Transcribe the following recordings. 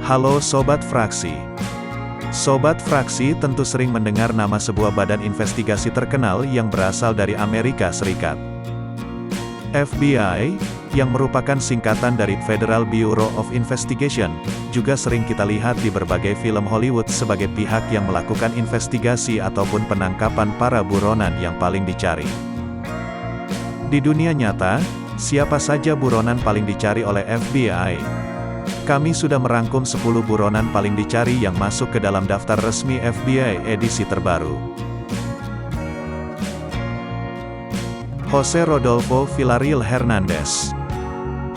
Halo Sobat Fraksi. Sobat Fraksi tentu sering mendengar nama sebuah badan investigasi terkenal yang berasal dari Amerika Serikat. FBI, yang merupakan singkatan dari Federal Bureau of Investigation, juga sering kita lihat di berbagai film Hollywood sebagai pihak yang melakukan investigasi ataupun penangkapan para buronan yang paling dicari. Di dunia nyata, siapa saja buronan paling dicari oleh FBI? Kami sudah merangkum 10 buronan paling dicari yang masuk ke dalam daftar resmi FBI edisi terbaru. Jose Rodolfo Villarreal Hernandez.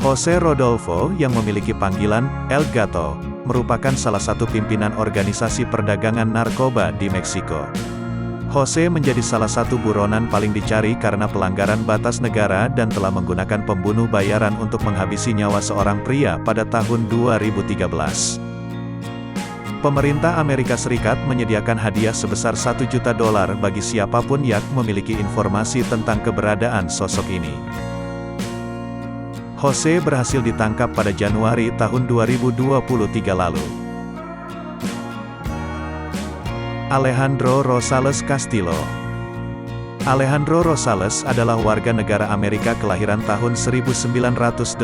Jose Rodolfo, yang memiliki panggilan El Gato, merupakan salah satu pimpinan organisasi perdagangan narkoba di Meksiko. Jose menjadi salah satu buronan paling dicari karena pelanggaran batas negara dan telah menggunakan pembunuh bayaran untuk menghabisi nyawa seorang pria pada tahun 2013. Pemerintah Amerika Serikat menyediakan hadiah sebesar $1 juta bagi siapapun yang memiliki informasi tentang keberadaan sosok ini. Jose berhasil ditangkap pada Januari tahun 2023 lalu. Alejandro Rosales Castillo. Alejandro Rosales adalah warga negara Amerika kelahiran tahun 1988.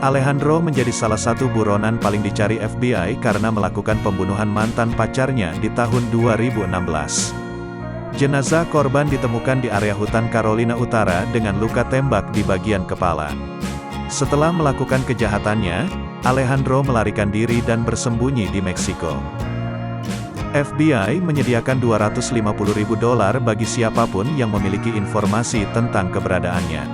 Alejandro menjadi salah satu buronan paling dicari FBI karena melakukan pembunuhan mantan pacarnya di tahun 2016. Jenazah korban ditemukan di area hutan Carolina Utara dengan luka tembak di bagian kepala. Setelah melakukan kejahatannya, Alejandro melarikan diri dan bersembunyi di Meksiko. FBI menyediakan $250.000 bagi siapapun yang memiliki informasi tentang keberadaannya.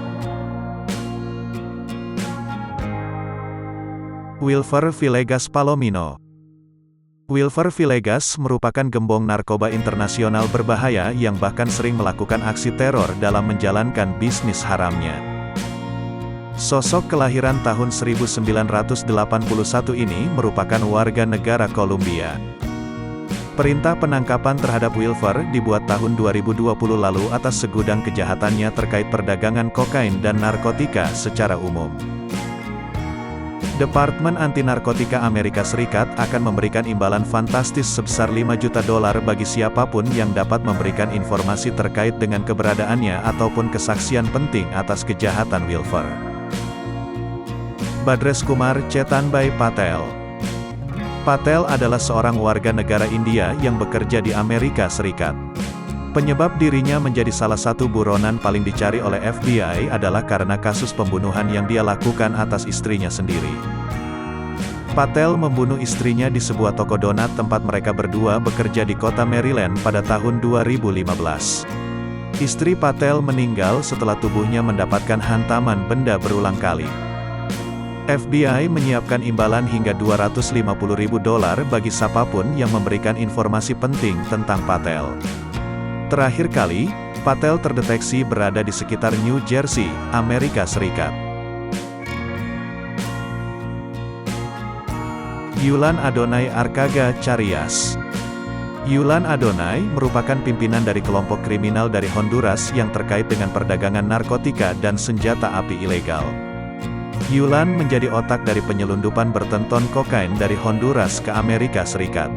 Wilfer Villegas Palomino. Wilfer Villegas merupakan gembong narkoba internasional berbahaya yang bahkan sering melakukan aksi teror dalam menjalankan bisnis haramnya. Sosok kelahiran tahun 1981 ini merupakan warga negara Kolombia. Perintah penangkapan terhadap Wilfer dibuat tahun 2020 lalu atas segudang kejahatannya terkait perdagangan kokain dan narkotika secara umum. Departemen Anti-Narkotika Amerika Serikat akan memberikan imbalan fantastis sebesar $5 juta bagi siapapun yang dapat memberikan informasi terkait dengan keberadaannya ataupun kesaksian penting atas kejahatan Wilfer. Badresh Kumar Chetanbhai Patel. Patel adalah seorang warga negara India yang bekerja di Amerika Serikat. Penyebab dirinya menjadi salah satu buronan paling dicari oleh FBI adalah karena kasus pembunuhan yang dia lakukan atas istrinya sendiri. Patel membunuh istrinya di sebuah toko donat tempat mereka berdua bekerja di kota Maryland pada tahun 2015. Istri Patel meninggal setelah tubuhnya mendapatkan hantaman benda berulang kali. FBI menyiapkan imbalan hingga $250.000 bagi siapapun yang memberikan informasi penting tentang Patel. Terakhir kali, Patel terdeteksi berada di sekitar New Jersey, Amerika Serikat. Yulan Adonai Arkaga Charias. Yulan Adonai merupakan pimpinan dari kelompok kriminal dari Honduras yang terkait dengan perdagangan narkotika dan senjata api ilegal. Yulan menjadi otak dari penyelundupan bertonton kokain dari Honduras ke Amerika Serikat.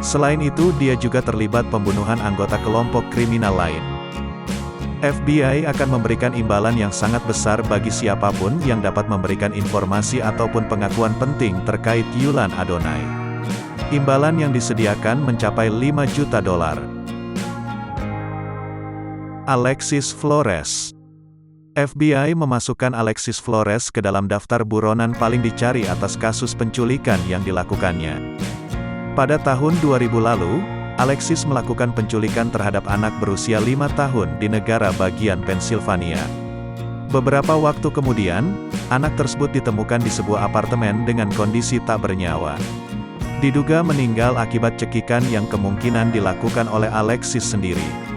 Selain itu, dia juga terlibat pembunuhan anggota kelompok kriminal lain. FBI akan memberikan imbalan yang sangat besar bagi siapapun yang dapat memberikan informasi ataupun pengakuan penting terkait Yulan Adonai. Imbalan yang disediakan mencapai $5 juta. Alexis Flores. FBI memasukkan Alexis Flores ke dalam daftar buronan paling dicari atas kasus penculikan yang dilakukannya. Pada tahun 2000 lalu, Alexis melakukan penculikan terhadap anak berusia 5 tahun di negara bagian Pennsylvania. Beberapa waktu kemudian, anak tersebut ditemukan di sebuah apartemen dengan kondisi tak bernyawa. Diduga meninggal akibat cekikan yang kemungkinan dilakukan oleh Alexis sendiri.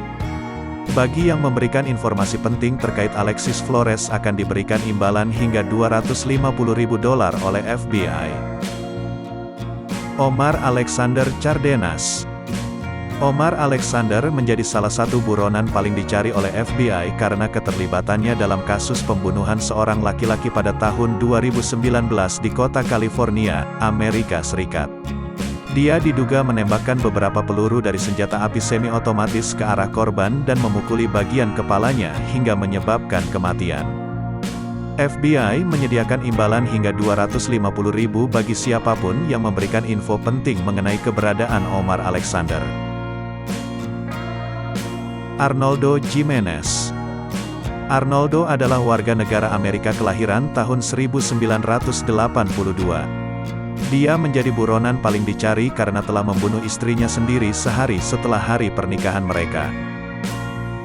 Bagi yang memberikan informasi penting terkait Alexis Flores akan diberikan imbalan hingga $250.000 oleh FBI. Omar Alexander Cardenas. Omar Alexander menjadi salah satu buronan paling dicari oleh FBI karena keterlibatannya dalam kasus pembunuhan seorang laki-laki pada tahun 2019 di kota California, Amerika Serikat. Dia diduga menembakkan beberapa peluru dari senjata api semi-otomatis ke arah korban dan memukuli bagian kepalanya hingga menyebabkan kematian. FBI menyediakan imbalan hingga 250.000 bagi siapapun yang memberikan info penting mengenai keberadaan Omar Alexander. Arnoldo Jimenez. Arnoldo adalah warga negara Amerika kelahiran tahun 1982. Dia menjadi buronan paling dicari karena telah membunuh istrinya sendiri sehari setelah hari pernikahan mereka.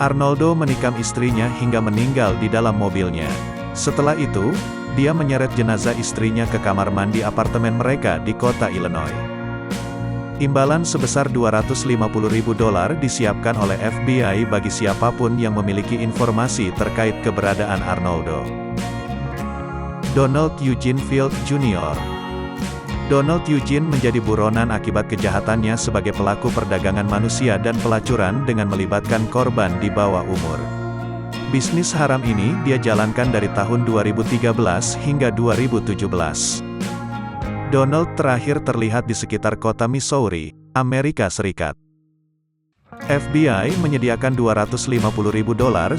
Arnoldo menikam istrinya hingga meninggal di dalam mobilnya. Setelah itu, dia menyeret jenazah istrinya ke kamar mandi apartemen mereka di kota Illinois. Imbalan sebesar $250.000 disiapkan oleh FBI bagi siapapun yang memiliki informasi terkait keberadaan Arnoldo. Donald Eugene Field Jr. Donald Eugene menjadi buronan akibat kejahatannya sebagai pelaku perdagangan manusia dan pelacuran dengan melibatkan korban di bawah umur. Bisnis haram ini dia jalankan dari tahun 2013 hingga 2017. Donald terakhir terlihat di sekitar kota Missouri, Amerika Serikat. FBI menyediakan $250.000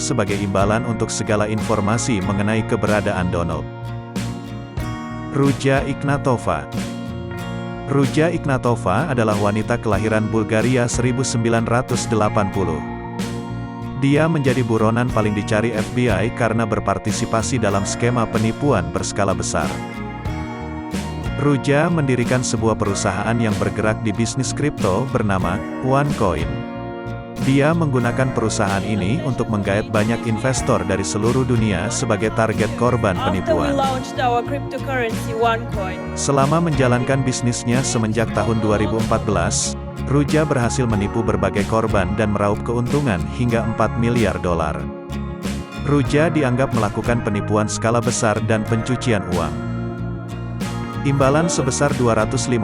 sebagai imbalan untuk segala informasi mengenai keberadaan Donald. Ruja Ignatova. Ruja Ignatova adalah wanita kelahiran Bulgaria 1980. Dia menjadi buronan paling dicari FBI karena berpartisipasi dalam skema penipuan berskala besar. Ruja mendirikan sebuah perusahaan yang bergerak di bisnis kripto bernama OneCoin. Dia menggunakan perusahaan ini untuk menggait banyak investor dari seluruh dunia sebagai target korban penipuan. Selama menjalankan bisnisnya semenjak tahun 2014, Ruja berhasil menipu berbagai korban dan meraup keuntungan hingga $4 miliar. Ruja dianggap melakukan penipuan skala besar dan pencucian uang. Imbalan sebesar $250.000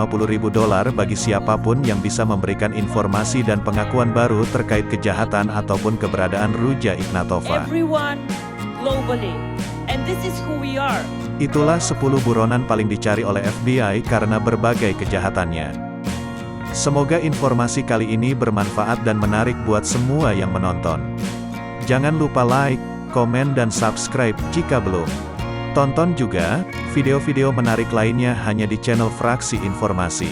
bagi siapapun yang bisa memberikan informasi dan pengakuan baru terkait kejahatan ataupun keberadaan Ruja Ignatova. Itulah 10 buronan paling dicari oleh FBI karena berbagai kejahatannya. Semoga informasi kali ini bermanfaat dan menarik buat semua yang menonton. Jangan lupa like, komen dan subscribe jika belum. Tonton juga video-video menarik lainnya hanya di channel Fraksi Informasi.